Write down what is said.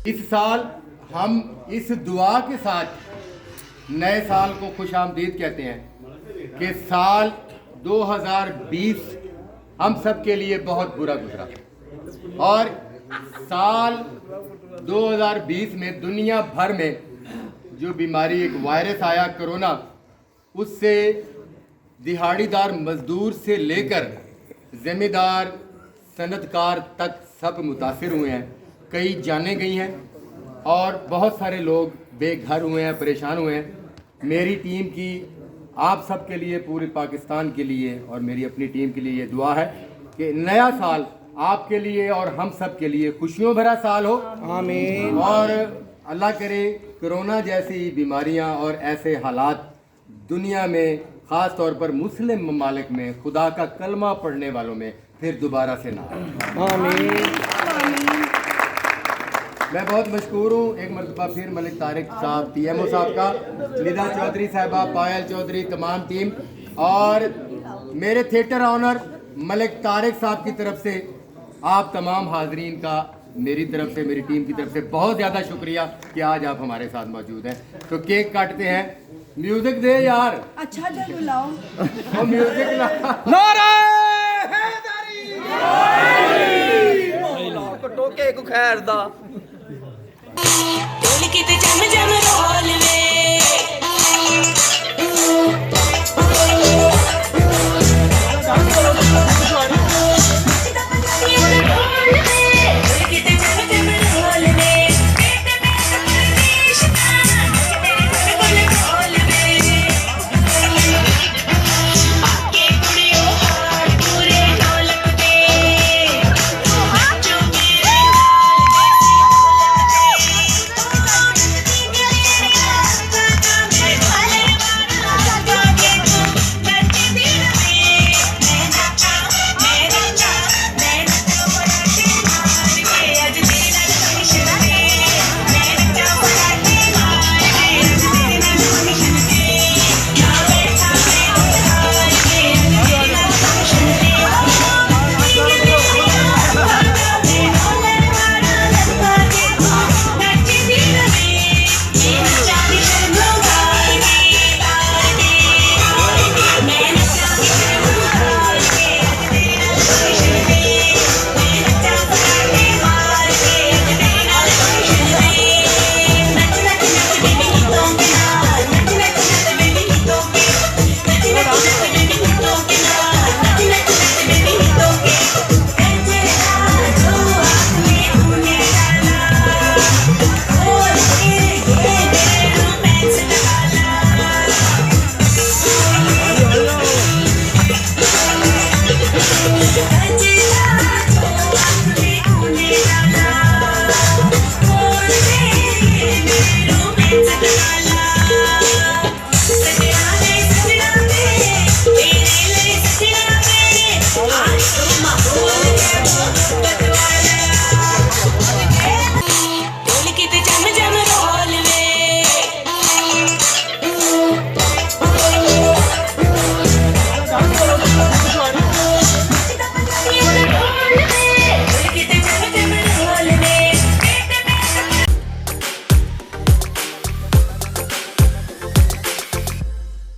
इस साल हम इस दुआ के साथ नए साल को खुशामदीद कहते हैं कि साल 2020 हम सब के लिए बहुत बुरा गुजरा और साल 2020 में दुनिया भर में जो बीमारी एक वायरस आया कोरोना, उससे दिहाड़ीदार मजदूर से लेकर ज़िम्मेदार सनतकार तक सब मुतासिर हुए हैं। कई जानें गई हैं और बहुत सारे लोग बेघर हुए हैं, परेशान हुए हैं। मेरी टीम की आप सब के लिए, पूरे पाकिस्तान के लिए और मेरी अपनी टीम के लिए ये दुआ है कि नया साल आपके लिए और हम सब के लिए खुशियों भरा साल हो। आमीन। और अल्लाह करे कोरोना जैसी बीमारियां और ऐसे हालात दुनिया में, ख़ास तौर पर मुस्लिम ममालिक में, खुदा का कलमा पढ़ने वालों में फिर दोबारा से ना आए। आमीन। मैं बहुत मशकूर हूँ एक मरतबा फिर मलिक तारिक साहब, PMO साहब का, निदा चौधरी साहबा, पायल चौधरी, तमाम टीम और मेरे थिएटर ऑनर मलिक तारिक साहब की तरफ से आप तमाम हाजरीन का मेरी तरफ से, मेरी टीम की तरफ से बहुत ज़्यादा शुक्रिया कि आज आप हमारे साथ मौजूद हैं। तो केक काटते हैं। म्यूजिक दे यार। अच्छा जब बुलाओ वो म्यूजिक ला। नारे हैदरी को टोके को खैर दा ढोल की ते जम जम रोल